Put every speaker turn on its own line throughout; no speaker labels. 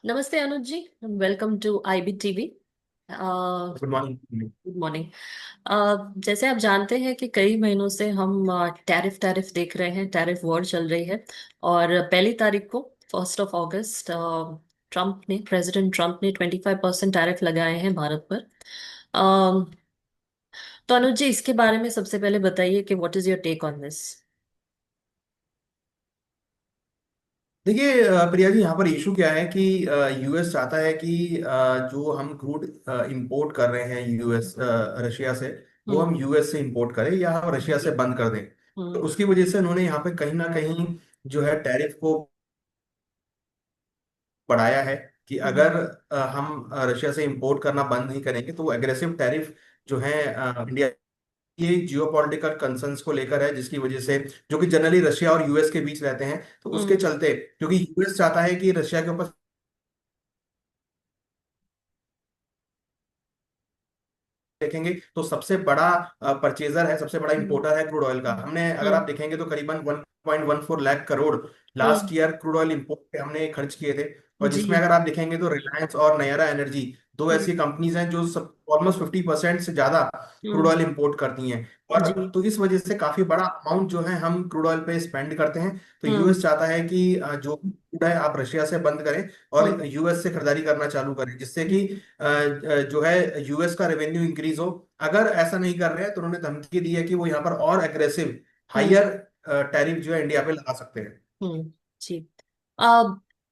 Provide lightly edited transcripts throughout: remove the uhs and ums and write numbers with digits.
नमस्ते Anuj ji. Welcome to IB TV.
Good morning.
Good morning. जैसे आप जानते हैं कि कई महीनों से हम टैरिफ टैरिफ देख रहे हैं, टैरिफ वॉर चल रही है। और पहली तारीख को 1 अगस्त प्रेसिडेंट ट्रम्प ने 25% टैरिफ लगाए हैं भारत पर। अ, तो अनुज जी, इसके बारे में सबसे पहले बताइए कि what is your take on this.
देखिए प्रिया जी, यहाँ पर इशू क्या है कि यूएस चाहता है कि जो हम क्रूड इंपोर्ट कर रहे हैं यूएस रशिया से, वो
हम्म।
हम यूएस से इंपोर्ट करें या हम रशिया से
जी।
बंद कर दें। तो
हम्म।
उसकी वजह से उन्होंने यहाँ पे कहीं ना कहीं जो है टैरिफ को बढ़ाया है कि
हम्म।
अगर हम रशिया से इंपोर्ट करना बंद नहीं करेंगे तो वो एग्रेसिव टैरिफ जो है इंडिया, ये जियोपॉलिटिकल कंसर्न्स को लेकर है, जिसकी वजह से जो कि जनरली रशिया और यूएस के बीच रहते हैं, तो उसके
हम्म।
चलते क्योंकि यूएस चाहता है कि रशिया के ऊपर देखेंगे तो सबसे बड़ा परचेजर है, सबसे बड़ा
हम्म।
इंपोर्टर है क्रूड ऑयल का। हमने अगर आप
हम्म।
देखेंगे तो करीबन 1.14 लाख करोड़
हम्म।
Last year crude oil import पे हमने खर्च किए थे। और जिसमें
जी।
अगर आप देखेंगे तो रिलायंस और नयरा एनर्जी दो ऐसी
हम्म।
कंपनीज हैं जो सब ऑलमोस्ट 50% से ज्यादा क्रूड
हम्म।
ऑयल इंपोर्ट करती हैं। और
जी।
तो इस वजह से काफी बड़ा अमाउंट जो है हम क्रूड ऑयल पे स्पेंड करते हैं। तो
हम्म।
यूएस चाहता है कि जो क्रूड है आप रशिया से बंद करें और
हम्म।
यूएस से खरीदारी करना चालू करें, जिससे कि
हम्म।
जो है यूएस का रेवेन्यू इंक्रीज हो। अगर ऐसा नहीं कर रहे हैं तो उन्होंने धमकी दी है कि वो यहाँ पर और एग्रेसिव
हम्म।
हायर टैरिफ जो है इंडिया पे लगा सकते हैं।
हम्म। जी।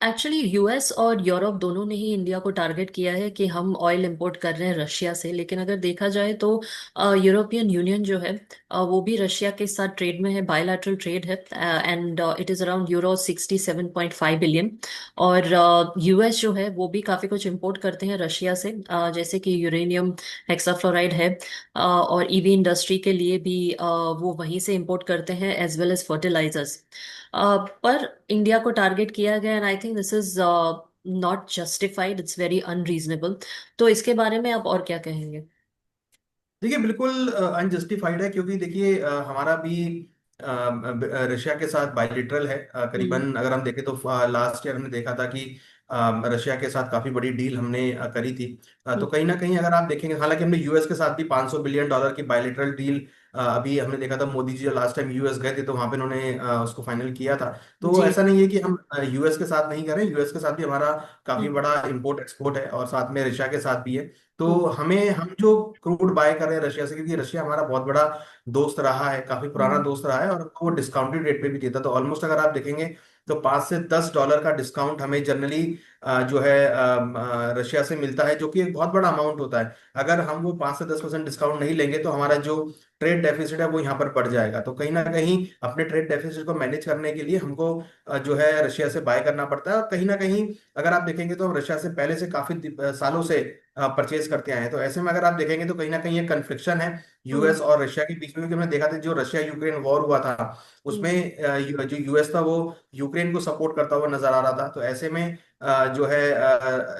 एक्चुअली यूएस और यूरोप दोनों ने ही इंडिया को टारगेट किया है कि हम ऑयल इंपोर्ट कर रहे हैं रशिया से, लेकिन अगर देखा जाए तो यूरोपियन यूनियन जो है वो भी रशिया के साथ ट्रेड में है, बायलैटरल ट्रेड है। And it is around €67.5 billion. और यूएस जो है वो भी काफी कुछ इंपोर्ट करते हैं रशिया से, जैसे कि यूरेनियम हेक्साफ्लोराइड है। और ईवी इंडस्ट्री के लिए भी वो वहीं से इंपोर्ट करते हैं, एज वेल एज फर्टिलाइजर्स। पर इंडिया को टारगेट किया गया, and I think this is not justified, it's very unreasonable. तो इसके बारे में आप और क्या कहेंगे?
देखिए बिल्कुल अनजस्टिफाइड है, क्योंकि देखिए हमारा भी रशिया के साथ बायलिटरल है।
हम्म।
करीबन अगर हम देखें तो लास्ट ईयर हमने देखा था कि रशिया के साथ काफी बड़ी डील हमने करी थी। तो
हम्म।
कहीं ना कहीं अगर आप देखेंगे, हालांकि हमने यूएस के साथ भी $500 बिलियन की बायलिटरल डील अभी हमने देखा था। Modi ji last time US गए थे तो वहां पे उन्होंने उसको फाइनल किया था। तो
जी।
ऐसा नहीं है कि हम यूएस के साथ नहीं करें, यूएस के साथ भी हमारा काफी
हम्म।
बड़ा इंपोर्ट एक्सपोर्ट है और साथ में रशिया के साथ भी है। तो
हम्म।
हम जो क्रूड बाय कर रहे हैं रशिया से, क्योंकि रशिया हमारा बहुत बड़ा दोस्त रहा है, काफी पुराना
हम्म।
दोस्त रहा है और वो डिस्काउंटेड रेट पे भी देता है। तो ऑलमोस्ट अगर आप देखेंगे तो $5 से $10 का डिस्काउंट हमें जनरली जो है रशिया से मिलता है, जो कि एक बहुत बड़ा अमाउंट होता है। अगर हम वो 5 से 10% डिस्काउंट नहीं लेंगे तो हमारा जो ट्रेड डेफिसिट है वो यहाँ पर बढ़ जाएगा। तो कहीं ना कहीं अपने ट्रेड डेफिसिट को मैनेज करने के लिए हमको जो है रशिया से बाय करना पड़ता है। और कहीं ना कहीं अगर आप देखेंगे तो हम रशिया से पहले से काफी सालों से परचेज करते आए हैं। तो ऐसे में अगर आप देखेंगे तो कहीं ना कहीं एक कन्फ्लिक्शन है
हम्म।
यूएस और रशिया के बीच में। क्योंकि हमने देखा था जो रशिया यूक्रेन वॉर हुआ था उसमें
हम्म।
जो यूएस था वो यूक्रेन को सपोर्ट करता हुआ नजर आ रहा था। तो ऐसे में जो है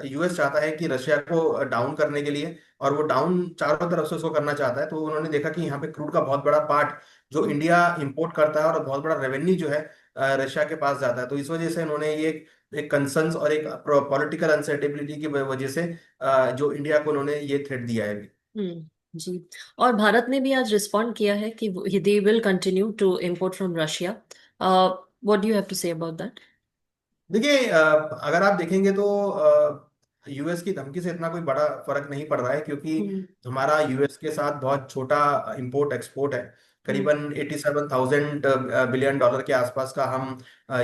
यूएस चाहता है कि रशिया को डाउन करने के लिए, और वो डाउन चारों तरफ से उसको करना चाहता है। तो उन्होंने देखा कि यहाँ पे क्रूड का बहुत बड़ा पार्ट जो
हम्म।
इंडिया इंपोर्ट करता है और बहुत बड़ा रेवेन्यू जो है रशिया के पास जाता है। तो इस वजह से इन्होंने ये एक कंसर्न्स और एक पॉलिटिकल अनसर्टेबिलिटी की वजह से जो इंडिया को उन्होंने ये थ्रेट दिया है।
जी। और भारत ने भी आज रिस्पॉन्ड किया है कि they will continue to import from Russia. What do you have to say about that?
देखिए अगर आप देखेंगे तो यूएस की धमकी से इतना कोई बड़ा फर्क नहीं पड़ रहा है, क्योंकि
हम्म।
हमारा यूएस के साथ बहुत छोटा इंपोर्ट एक्सपोर्ट है।
हम्म।
करीबन $87,000 के आसपास का हम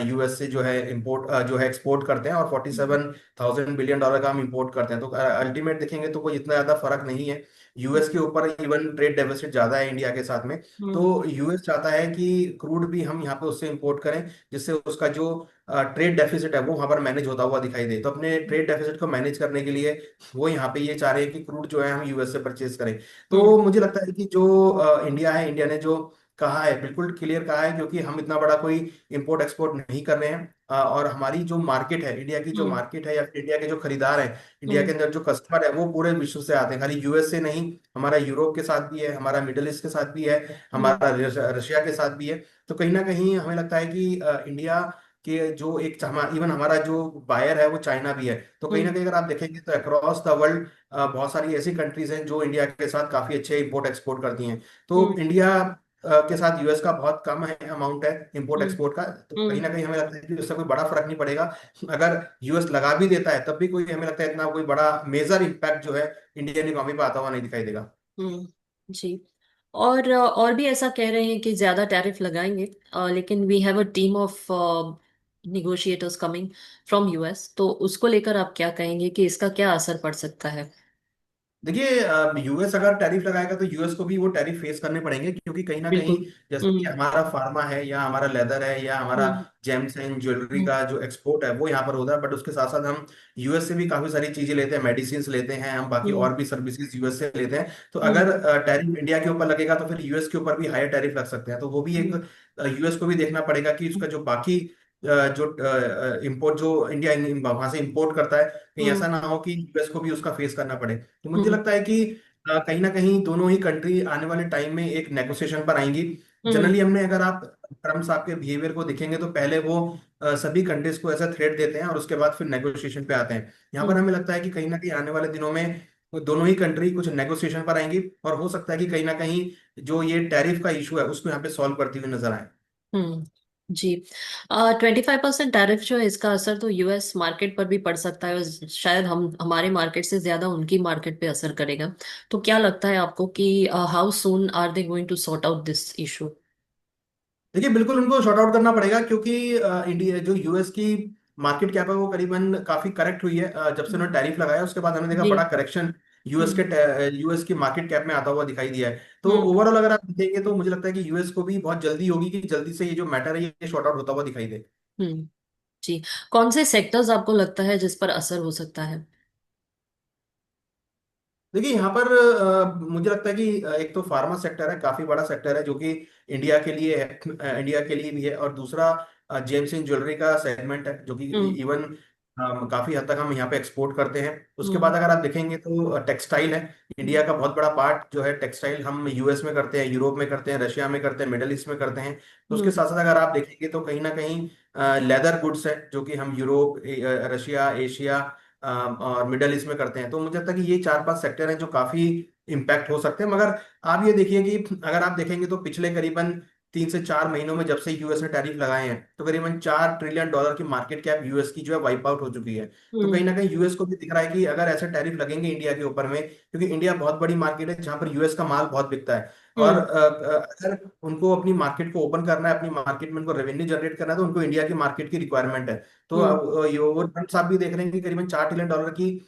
यूएस से जो है इंपोर्ट जो है एक्सपोर्ट करते हैं, और $47,000 बिलियन का हम इंपोर्ट करते हैं। तो अल्टीमेट देखेंगे तो कोई इतना ज्यादा फर्क नहीं है। यूएस के ऊपर इवन ट्रेड डेफिसिट ज्यादा है इंडिया के साथ में।
हम्म।
तो यूएस चाहता है कि क्रूड भी हम यहाँ पे उससे इंपोर्ट करें, जिससे उसका जो ट्रेड डेफिसिट है वो वहां पर मैनेज होता हुआ दिखाई दे। तो अपने ट्रेड डेफिसिट को मैनेज करने के लिए वो यहाँ पे ये चाह रहे हैं कि क्रूड जो है हम यूएस से परचेज करें। तो
हम्म।
मुझे लगता है कि जो इंडिया है, इंडिया ने जो कहा है बिल्कुल क्लियर कहा है, क्योंकि हम इतना बड़ा कोई इंपोर्ट एक्सपोर्ट नहीं कर रहे हैं। और हमारी जो मार्केट है, इंडिया की जो
हम्म।
मार्केट है या फिर इंडिया के जो खरीदार हैं, इंडिया के
हम्म।
अंदर जो कस्टमर है, वो पूरे विश्व से आते हैं, खाली यूएस से नहीं। हमारा यूरोप के साथ भी है, हमारा मिडिल ईस्ट के साथ भी है,
हम्म।
हमारा रशिया के साथ भी है। तो कहीं ना कहीं हमें लगता है कि इंडिया कि जो एक इवन हमारा जो बायर है वो चाइना भी है। तो कहीं ना
हम्म।
कहीं अगर आप देखेंगे तो अक्रॉस द वर्ल्ड बहुत सारी ऐसी कंट्रीज हैं जो इंडिया के साथ काफी अच्छे इंपोर्ट एक्सपोर्ट करती हैं। तो
हम्म।
इंडिया के साथ यूएस का बहुत कम है अमाउंट है इंपोर्ट
हम्म।
एक्सपोर्ट का। तो कहीं
हम्म।
ना कहीं हमें लगता है कि उससे कोई बड़ा फर्क नहीं पड़ेगा। अगर यूएस लगा भी देता है तब भी कोई हमें लगता है इतना कोई बड़ा मेजर इम्पैक्ट जो है इंडियन इकोनॉमी पर आता हुआ नहीं दिखाई देगा।
हम्म। जी। और भी ऐसा कह रहे हैं कि ज्यादा टैरिफ लगाएंगे, लेकिन we have a team of negotiators coming from US, तो उसको लेकर आप क्या कहेंगे कि इसका क्या असर पड़ सकता है?
देखिए, यूएस अगर टैरिफ लगाएगा तो यूएस को भी वो टैरिफ फेस करने पड़ेंगे, क्योंकि कहीं ना कहीं
बिल्कुल।
जैसे कि
हम्म।
हमारा फार्मा है या हमारा लेदर है या हमारा
हम्म।
जेम्स एंड ज्वेलरी
हम्म।
का जो एक्सपोर्ट है वो यहाँ पर होता है, बट उसके साथ साथ हम यूएस से भी काफी सारी चीजें लेते हैं, मेडिसिन लेते हैं हम, बाकी
हम्म।
और भी सर्विसेज यूएस से लेते हैं। तो
हम्म।
अगर टैरिफ इंडिया के ऊपर लगेगा तो फिर यूएस के ऊपर भी हायर टैरिफ लग सकते हैं। तो वो भी एक
हम्म।
यूएस को भी देखना पड़ेगा कि उसका जो बाकी जो इंपोर्ट जो इंडिया वहां से इंपोर्ट करता है, कहीं
हम्म।
ऐसा ना हो कि यूएस को भी उसका फेस करना पड़े। तो मुझे
हम्म।
लगता है कि कहीं ना कहीं दोनों ही कंट्री आने वाले टाइम में एक नेगोशिएशन पर आएंगी।
हम्म।
जनरली हमने अगर आप ट्रम्प साहब के बिहेवियर को देखेंगे तो पहले वो सभी कंट्रीज को ऐसा थ्रेट देते हैं और उसके बाद फिर नेगोशिएशन पे आते हैं। यहाँ पर
हम्म।
हमें लगता है कि कहीं ना कहीं आने वाले दिनों में वो दोनों ही कंट्री कुछ नेगोशिएशन पर आएंगी, और हो सकता है कि कहीं ना कहीं जो ये टैरिफ का इशू है उसको यहाँ पे सॉल्व करती हुई नजर आए।
हम्म। जी। 25% टैरिफ जो है, इसका असर तो यूएस मार्केट पर भी पड़ सकता है, और शायद हम हमारे मार्केट से ज्यादा उनकी मार्केट पे असर करेगा। तो क्या लगता है आपको कि how soon are they going to sort out this issue?
देखिए, बिल्कुल उनको शॉर्ट आउट करना पड़ेगा, क्योंकि इंडिया जो यूएस की मार्केट कैप है वो करीबन काफी करेक्ट हुई है। जब से उन्होंने टैरिफ लगाया उसके बाद हमने देखा
जी।
बड़ा करेक्शन
हम्म।
यूएस की मार्केट कैप में आता हुआ दिखाई दिया है। तो
हम्म।
ओवरऑल अगर आप देखेंगे तो मुझे लगता है कि यूएस को भी बहुत जल्दी होगी कि जल्दी से ये जो मैटर है ये शॉर्ट आउट होता हुआ दिखाई दे।
हम्म। जी। कौन से सेक्टर्स आपको लगता है जिस पर असर हो सकता है?
देखिए, यहाँ पर मुझे लगता है कि एक तो फार्मा सेक्टर है, काफी बड़ा सेक्टर है जो कि इंडिया के लिए है, इंडिया के लिए भी है। और दूसरा जेम्स इन ज्वेलरी का सेगमेंट है जो कि
हम्म।
इवन काफी हद तक हम यहाँ पे एक्सपोर्ट करते हैं। उसके बाद
हम्म।
अगर आप देखेंगे तो टेक्सटाइल है। इंडिया का बहुत बड़ा पार्ट जो है टेक्सटाइल हम यूएस में करते हैं, यूरोप में करते हैं, रशिया में करते हैं, मिडल ईस्ट में करते हैं। तो उसके
हम्म।
साथ साथ अगर आप देखेंगे तो कहीं ना कहीं लेदर गुड्स है जो कि हम यूरोप, रशिया, एशिया और मिडल ईस्ट में करते हैं। तो मुझे लगता है कि ये चार पांच सेक्टर हैं जो काफी इम्पैक्ट हो सकते हैं। मगर आप ये देखिए कि अगर आप देखेंगे तो पिछले करीबन 3 से 4 महीनों में जब से यूएस ने टैरिफ लगाए हैं तो करीबन $4 ट्रिलियन की मार्केट कैप यूएस की जो है वाइप आउट हो चुकी है। तो कहीं
हम्म।
ना कहीं यूएस को भी दिख रहा है कि अगर ऐसे टैरिफ लगेंगे इंडिया के ऊपर में, क्योंकि इंडिया बहुत बड़ी मार्केट है जहां पर यूएस का माल बहुत बिकता है। और
हम्म।
अगर उनको अपनी मार्केट को ओपन करना है, अपनी मार्केट में उनको रेवेन्यू जनरेट करना है, तो उनको इंडिया की मार्केट की रिक्वायरमेंट है। तो
हम्म।
अब ये वो ट्रम्प साहब भी देख रहे हैं कि करीबन $4 ट्रिलियन की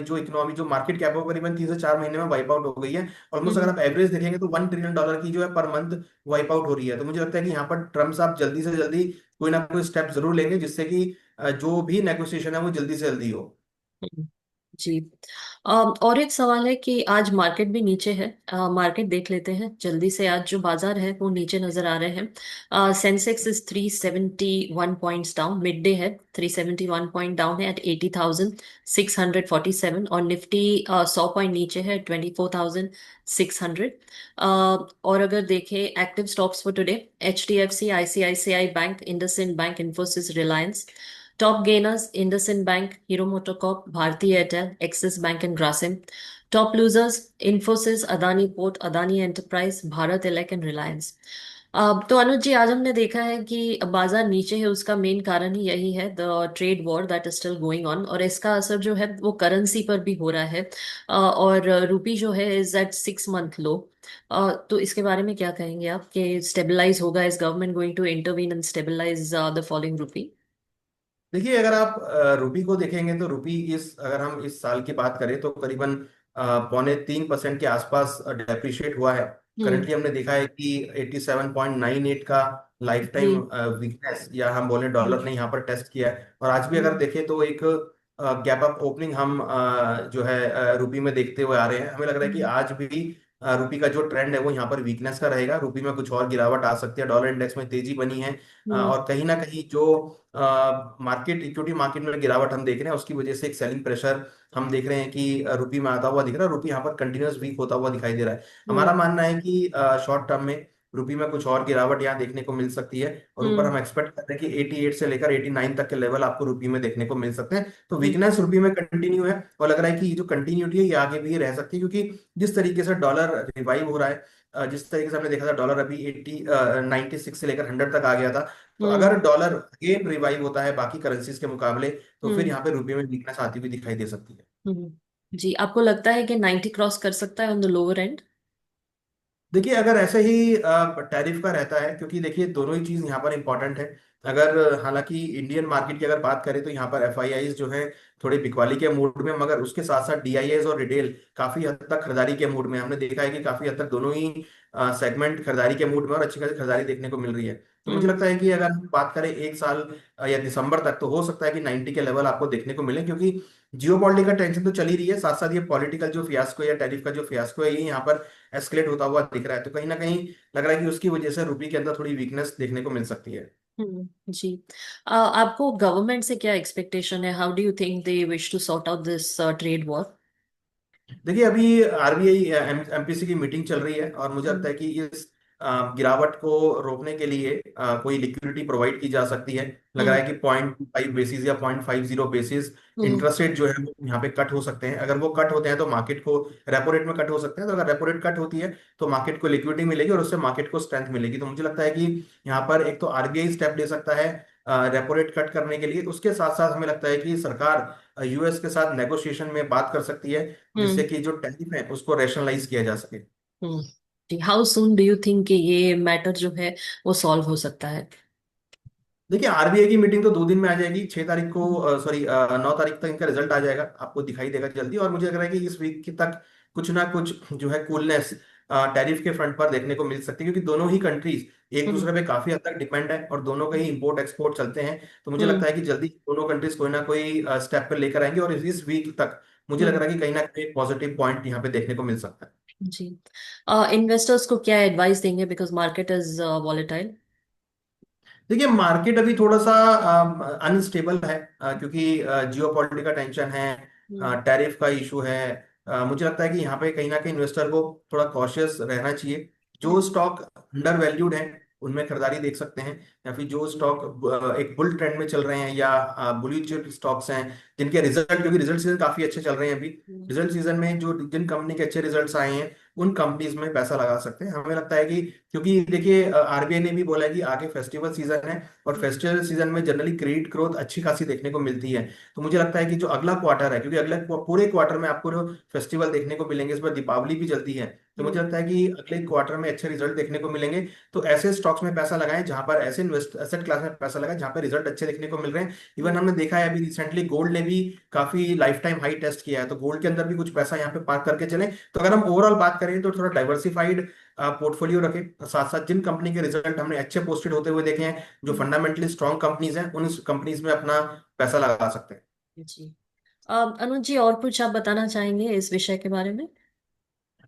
जो इकोनॉमी, जो मार्केट कैप है वो करीबन 3 से 4 महीने में वाइप आउट हो गई है। ऑलमोस्ट अगर
हम्म।
आप एवरेज देखेंगे तो $1 ट्रिलियन की जो है पर मंथ वाइप आउट हो रही है। तो मुझे लगता है कि यहाँ पर ट्रम्प साहब जल्दी से जल्दी कोई ना कोई स्टेप जरूर लेंगे जिससे कि जो भी नेगोशिएशन है वो जल्दी से जल्दी हो।
हम्म। जी। और एक सवाल है कि आज मार्केट भी नीचे है। मार्केट देख लेते हैं जल्दी से। आज जो बाजार है वो नीचे नजर आ रहे हैं। Sensex is 371 points down, mid day है। 371 पॉइंट डाउन है एट 80,647, और निफ्टी 100 पॉइंट नीचे है, 24,600। और अगर देखें active stocks for today, HDFC, ICICI bank, IndusInd bank, Infosys, Reliance. Top gainers, IndusInd Bank, Hero MotoCorp, Bharti Airtel, Axis Bank and Grasim. Top losers, Infosys, Adani Port, Adani Enterprise, Bharat Elect and Reliance. तो अनुज जी, आज हमने देखा है कि बाजार नीचे है, उसका मेन कारण ही यही है, the trade war that is still going on, और इसका असर जो है वो करेंसी पर भी हो रहा है। और रूपी जो है इज एट 6 मंथ लो। तो इसके बारे में क्या कहेंगे आप कि स्टेबलाइज होगा? Is government going to intervene and stabilize the following rupee?
देखिए, अगर आप रुपी को देखेंगे तो रुपी इस अगर हम इस साल की बात करें तो करीबन 0.3% के आसपास डेप्रिशिएट हुआ है।
हम्म।
करंटली हमने देखा है कि 87.98 का लाइफ
जी।
टाइम वीकनेस, या हम बोले डॉलर ने यहाँ पर टेस्ट किया है। और आज भी अगर
हम्म।
देखें तो एक गैप अप ओपनिंग हम जो है रुपी में देखते हुए आ रहे हैं। हमें लग रहा है कि
हम्म।
आज भी रुपी का जो ट्रेंड है वो यहाँ पर वीकनेस का रहेगा। रुपी में कुछ और गिरावट आ सकती है, डॉलर इंडेक्स में तेजी बनी है।
हम्म।
और कहीं ना कहीं जो मार्केट, इक्विटी मार्केट में गिरावट हम देख रहे हैं उसकी वजह से एक सेलिंग प्रेशर हम देख रहे हैं कि रुपी में आता हुआ दिख रहा है। रुपी यहाँ पर कंटिन्यूअस वीक होता हुआ दिखाई दे रहा है। हमारा
हम्म।
मानना है कि शॉर्ट टर्म में रुपये में कुछ और गिरावट यहाँ देखने को मिल सकती है, और ऊपर
हम्म।
हम एक्सपेक्ट कर रहे हैं कि 88 से लेकर 89 तक के लेवल आपको रुपये में देखने को मिल सकते हैं। तो
हम्म।
वीकनेस रुपये में कंटिन्यू है, और लग रहा है कि ये जो कंटिन्यूटी है ये आगे भी रह सकती है, क्योंकि जिस तरीके से डॉलर रिवाइव हो रहा है, जिस तरीके से हमने देखा था डॉलर अभी 96 से लेकर 100 तक आ गया था। तो
हम्म।
अगर डॉलर अगेन रिवाइव होता है बाकी करेंसीज के मुकाबले, तो फिर
हम्म।
यहाँ पे रुपये में वीकनेस आती हुई दिखाई दे सकती है।
जी, आपको लगता है कि 90 क्रॉस कर सकता है ऑन द लोअर एंड?
देखिए, अगर ऐसे ही टैरिफ का रहता है, क्योंकि देखिए दोनों ही चीज यहाँ पर इंपॉर्टेंट है। अगर हालांकि इंडियन मार्केट की अगर बात करें तो यहाँ पर एफआईआईज जो है थोड़े बिकवाली के मूड में, मगर उसके साथ साथ डीआईएस और रिटेल काफी हद तक खरीदारी के मूड में। हमने देखा है कि काफी हद तक दोनों ही सेगमेंट खरीदारी के मूड में, और अच्छी खासी खरीदारी देखने को मिल रही है। तो मुझे
हम्म।
लगता है कि अगर हम बात करें एक साल या दिसंबर तक, तो हो सकता है कि 90 के लेवल आपको देखने को मिले, क्योंकि जियो पॉलिटिकल टेंशन तो चल ही रही है, साथ साथ ये पॉलिटिकल जो फियास्को या टैरिफ का जो फियास्को है ये यहाँ पर एस्केलेट होता हुआ दिख रहा है। तो कहीं ना कहीं लग रहा है कि उसकी वजह से रुपये के अंदर थोड़ी वीकनेस देखने को मिल सकती है।
जी। आपको गवर्नमेंट से क्या एक्सपेक्टेशन है? How do you think they wish to sort out this trade war?
देखिए, अभी आरबीआई एमपीसी की मीटिंग चल रही है, और मुझे लगता
हम्म।
है कि इस गिरावट को रोकने के लिए कोई लिक्विडिटी प्रोवाइड की जा सकती है। लग रहा
हम्म।
है कि 0.5 बेसिस या 0.50 बेसिस
हम्म।
इंटरेस्ट रेट जो है वो यहाँ पे कट हो सकते हैं। अगर वो कट होते हैं तो मार्केट को, रेपो रेट में कट हो सकते हैं, तो अगर रेपो रेट कट होती है तो मार्केट को लिक्विडिटी मिलेगी, और उससे मार्केट को स्ट्रेंथ मिलेगी। तो मुझे लगता है कि यहाँ पर एक तो आरबीआई स्टेप ले सकता है रेपो रेट कट करने के लिए, उसके साथ साथ हमें लगता है कि सरकार यूएस के साथ नेगोशिएशन में बात कर सकती है, जिससे
हम्म।
कि जो टैरिफ है उसको रैशनलाइज किया जा सके।
हम्म। जी, how soon do you think कि ये मैटर जो है वो सॉल्व हो सकता है?
देखिए, आरबीआई की मीटिंग तो 2 दिन में आ जाएगी, 6 तारीख को,
हम्म।
सॉरी 9 तारीख तक इनका रिजल्ट आ जाएगा, आपको दिखाई देगा जल्दी। और मुझे लग रहा है कि इस वीक की तक कुछ ना कुछ जो है कूलनेस टैरिफ के फ्रंट पर देखने को मिल सकती है, क्योंकि दोनों ही कंट्रीज एक
हम्म।
दूसरे पे काफी हद तक डिपेंड है, और दोनों का ही इंपोर्ट एक्सपोर्ट चलते हैं। तो मुझे लगता
हम्म।
है कि जल्दी दोनों कंट्रीज कोई ना कोई स्टेप पर लेकर आएंगे, और इस वीक तक मुझे लग
हम्म।
रहा है कि कहीं ना कहीं पॉजिटिव पॉइंट यहाँ पे देखने को मिल सकता है।
जी। इन्वेस्टर्स को क्या एडवाइस देंगे, बिकॉज मार्केट इज वॉलेटाइल?
देखिए, मार्केट अभी थोड़ा सा अनस्टेबल है, क्योंकि जियो पॉलिटिकल टेंशन है,
हम्म।
टैरिफ का इशू है। मुझे लगता है कि यहाँ पे कहीं ना कहीं इन्वेस्टर को थोड़ा कॉशियस रहना चाहिए। जो स्टॉक अंडर वैल्यूड है उनमें खरीदारी देख सकते हैं, या फिर जो स्टॉक एक बुल ट्रेंड में चल रहे हैं, या ब्लू चिप स्टॉक्स हैं जिनके रिजल्ट, क्योंकि रिजल्ट सीजन काफी अच्छे चल रहे हैं अभी।
हम्म।
रिजल्ट सीजन में जो जिन कंपनी के अच्छे रिजल्ट्स आए हैं उन कंपनीज में पैसा लगा सकते हैं। हमें लगता है कि, क्योंकि देखिए आरबीआई ने भी बोला है कि आगे फेस्टिवल सीजन है, और फेस्टिवल सीजन में जनरली क्रेडिट ग्रोथ अच्छी खासी देखने को मिलती है। तो मुझे लगता है कि जो अगला क्वार्टर है, क्योंकि अगले पूरे क्वार्टर में आपको फेस्टिवल देखने को मिलेंगे, इस बार दीपावली भी जल्दी है, तो मुझे
हम्म।
लगता है कि अगले क्वार्टर में अच्छे रिजल्ट देखने को मिलेंगे। तो ऐसे स्टॉक्स में पैसा लगाएं जहां पर, ऐसे इन्वेस्ट एसेट क्लास में पैसा लगाएं जहां पर रिजल्ट अच्छे देखने को मिल रहे हैं। इवन
हम्म।
हमने देखा है अभी रिसेंटली गोल्ड ने भी काफी लाइफ टाइम हाई टेस्ट किया है, तो गोल्ड के अंदर भी कुछ पैसा यहाँ पे पार्क करके चलें। तो अगर हम ओवरऑल बात करें तो थोड़ा डाइवर्सिफाइड पोर्टफोलियो रखें, साथ साथ जिन कंपनी के रिजल्ट हमने अच्छे पोस्टेड होते हुए देखे हैं, जो
हम्म।
फंडामेंटली स्ट्रॉन्ग कंपनीज हैं, उन कंपनीज में अपना पैसा लगा सकते हैं।
जी। अनुज जी, और कुछ आप बताना चाहेंगे इस विषय के बारे में?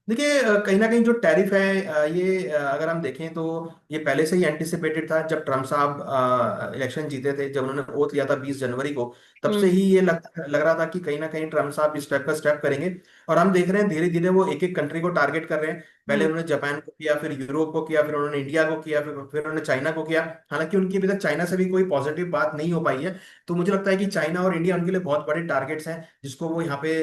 देखिए, कहीं ना कहीं जो टैरिफ है ये अगर हम देखें तो ये पहले से ही एंटिसिपेटेड था। जब ट्रम्प साहब इलेक्शन जीते थे, जब उन्होंने ओथ लिया था 20 जनवरी को, तब से
हम्म।
ही ये लग रहा था कि कहीं ना कहीं ट्रम्प साहब स्टेप का स्टेप करेंगे। और हम देख रहे हैं धीरे धीरे वो एक एक कंट्री को टारगेट कर रहे हैं। पहले
हम्म।
उन्होंने जापान को किया, फिर यूरोप को किया, फिर उन्होंने इंडिया को किया, फिर उन्होंने चाइना को किया। हालांकि उनकी अभी तक चाइना से भी कोई पॉजिटिव बात नहीं हो पाई है। तो मुझे लगता है कि चाइना और इंडिया उनके लिए बहुत बड़े टारगेट्स हैं, जिसको वो यहाँ पे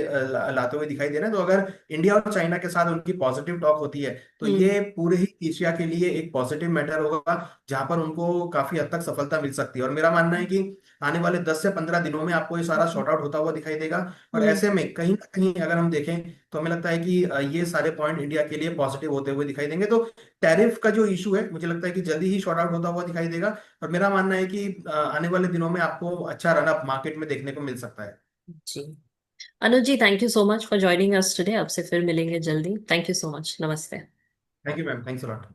लाते हुए दिखाई दे रहे हैं। तो अगर इंडिया और चाइना के साथ उनकी पॉजिटिव टॉक होती है, तो
हम्म।
ये पूरे ही एशिया के लिए एक पॉजिटिव मैटर होगा, जहां पर उनको काफी हद तक सफलता मिल सकती है। और मेरा मानना है कि आने वाले 10 से 15 दिनों में आपको ये सारा शॉर्ट आउट होता हुआ दिखाई देगा। और
हम्म।
ऐसे में कहीं ना कहीं अगर हम देखें तो हमें लगता है कि ये सारे पॉइंट इंडिया के लिए पॉजिटिव होते हुए दिखाई देंगे। तो टैरिफ का जो इशू है मुझे लगता है कि जल्दी ही शॉर्ट आउट होता हुआ दिखाई देगा। और मेरा मानना है कि आने वाले दिनों में आपको अच्छा रन अप मार्केट में देखने को मिल सकता है।
जी। Anuj ji, thank you so much for joining us today. आपसे फिर मिलेंगे जल्दी। Thank you so much. नमस्ते।
Thank you ma'am, thanks a lot.